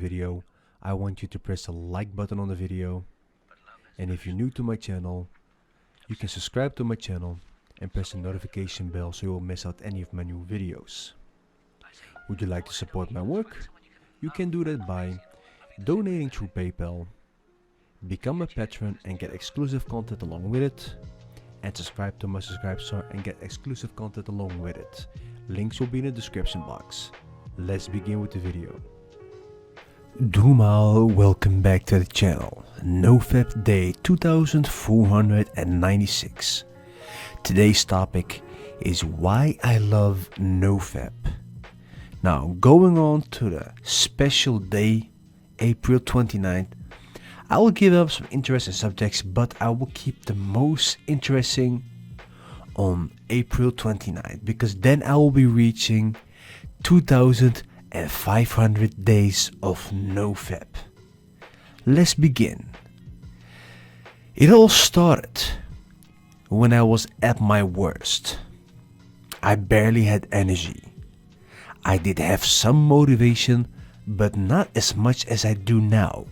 video, I want you to press the like button on the video. And if you're new to my channel, you can subscribe to my channel and press the notification bell so you won't miss out any of my new videos. Would you like to support my work? You can do that by donating through PayPal, become a patron and get exclusive content along with it, and subscribe to my subscribe star and get exclusive content along with it. Links will be in the description box. Let's begin with the video. Doemaal, welcome back to the channel. NoFap day 2496. Today's topic is why I love NoFap. Now, going on to the special day, April 29th, I will give up some interesting subjects, but I will keep the most interesting on April 29th, because then I will be reaching 2,500 days of NoFap. Let's begin. It all started when I was at my worst. I barely had energy. I did have some motivation, but not as much as I do now.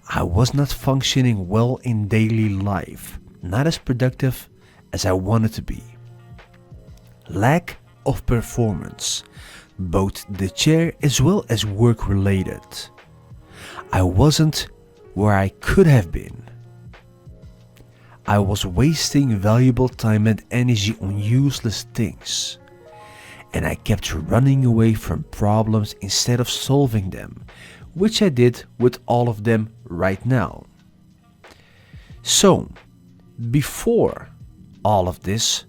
I was not functioning well in daily life, not as productive as I wanted to be. Lack of performance, both the chair as well as work related. I wasn't where I could have been. I was wasting valuable time and energy on useless things. And I kept running away from problems instead of solving them, which I did with all of them right now. So, before all of this,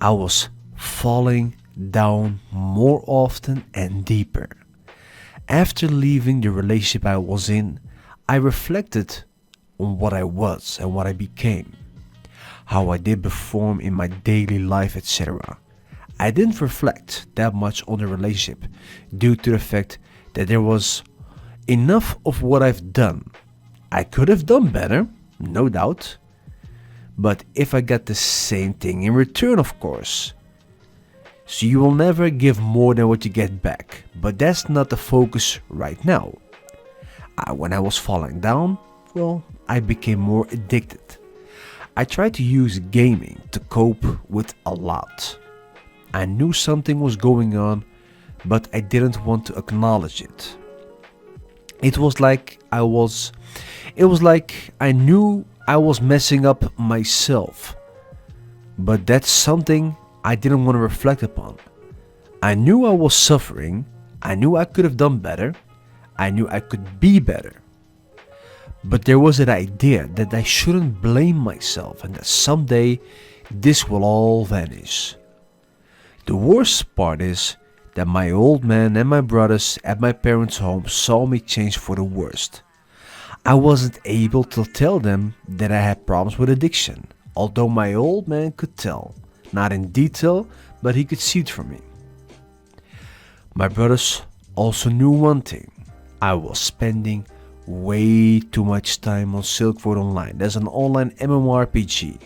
I was falling down more often and deeper. After leaving the relationship I was in, I reflected on what I was and what I became, how I did perform in my daily life, etc. I didn't reflect that much on the relationship due to the fact that there was enough of what I've done. I could have done better, no doubt, but if I got the same thing in return, of course. So you will never give more than what you get back, but that's not the focus right now. When I was falling down, well, I became more addicted. I tried to use gaming to cope with a lot. I knew something was going on, but I didn't want to acknowledge it. It was like I knew I was messing up myself, but that's something I didn't want to reflect upon. I knew I was suffering. I knew I could have done better. I knew I could be better. But there was an idea that I shouldn't blame myself and that someday this will all vanish. The worst part is that my old man and my brothers at my parents' home saw me change for the worst. I wasn't able to tell them that I had problems with addiction, although my old man could tell, not in detail, but he could see it from me. My brothers also knew one thing: I was spending way too much time on Silk Road Online. That's an online MMORPG.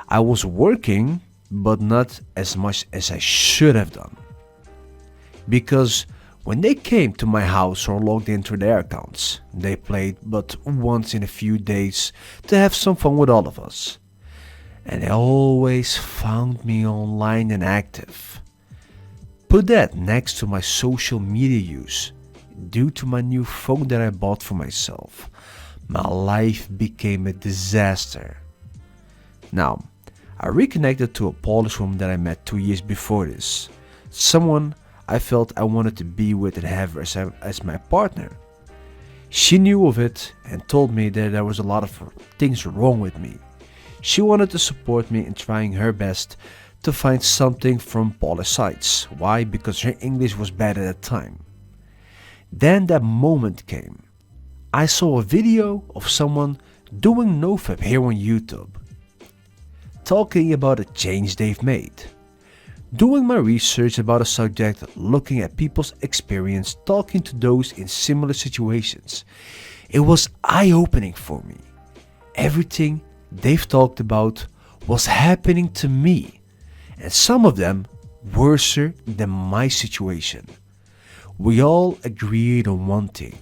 I was working, but not as much as I should have done. Because when they came to my house or logged into their accounts, they played but once in a few days to have some fun with all of us. And they always found me online and active. Put that next to my social media use. Due to my new phone that I bought for myself, my life became a disaster. Now, I reconnected to a Polish woman that I met 2 years before this. Someone I felt I wanted to be with and have as my partner. She knew of it and told me that there was a lot of things wrong with me. She wanted to support me in trying her best to find something from Polish sites. Why? Because her English was bad at that time. Then that moment came. I saw a video of someone doing NoFap here on YouTube, talking about a change they've made. Doing my research about a subject, looking at people's experience, talking to those in similar situations. It was eye-opening for me. Everything they've talked about was happening to me, and some of them worse than my situation. We all agreed on one thing.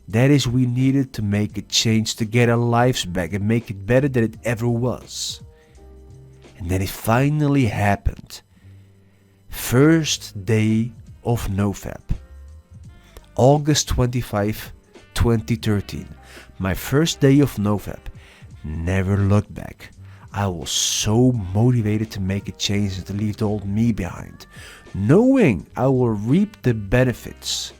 That is, we needed to make a change to get our lives back and make it better than it ever was. And then it finally happened. First day of NoFap. August 25, 2013. My first day of NoFap. Never looked back. I was so motivated to make a change and to leave the old me behind, knowing I will reap the benefits.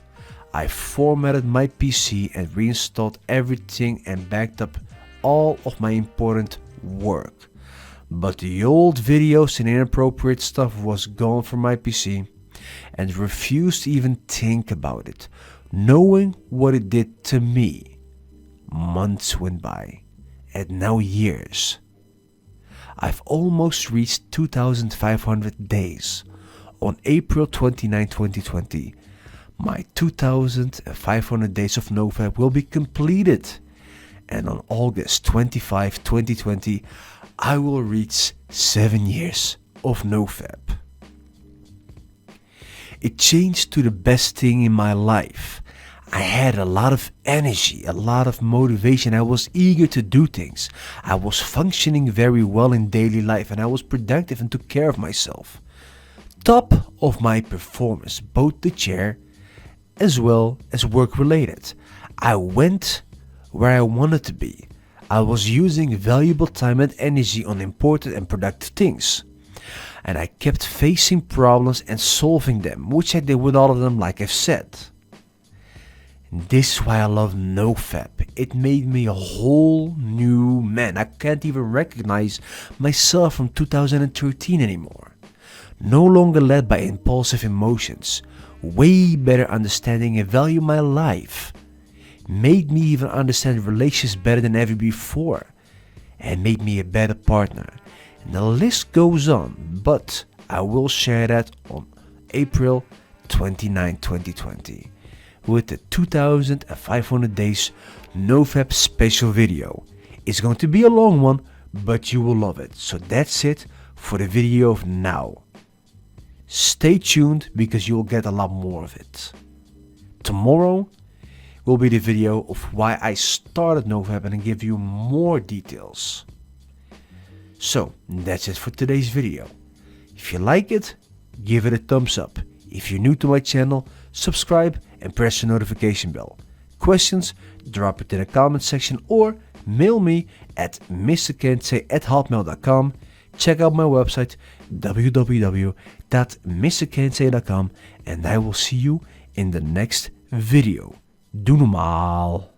I formatted my PC and reinstalled everything and backed up all of my important work. But the old videos and inappropriate stuff was gone from my PC and refused to even think about it, knowing what it did to me. Months went by, and now years. I've almost reached 2,500 days. On April 29, 2020, my 2,500 days of NoFap will be completed. And on August 25, 2020, I will reach 7 years of NoFap. It changed to the best thing in my life. I had a lot of energy, a lot of motivation. I was eager to do things. I was functioning very well in daily life and I was productive and took care of myself. Top of my performance, both the chair as well as work related. I went where I wanted to be. I was using valuable time and energy on important and productive things. And I kept facing problems and solving them, which I did with all of them, like I've said. This is why I love NoFap. It made me a whole new man. I can't even recognize myself from 2013 anymore. No longer led by impulsive emotions. Way better understanding and value my life. Made me even understand relationships better than ever before. And made me a better partner. And the list goes on, but I will share that on April 29, 2020. With the 2,500 days NoFap special video. It's going to be a long one, but you will love it. So that's it for the video of now. Stay tuned because you will get a lot more of it. Tomorrow will be the video of why I started NoFap and give you more details. So that's it for today's video. If you like it, give it a thumbs up. If you're new to my channel, subscribe and press the notification bell. Questions, drop it in the comment section or mail me at mrkensei@hotmail.com. Check out my website www.mrkensei.com and I will see you in the next video. Doe normaal.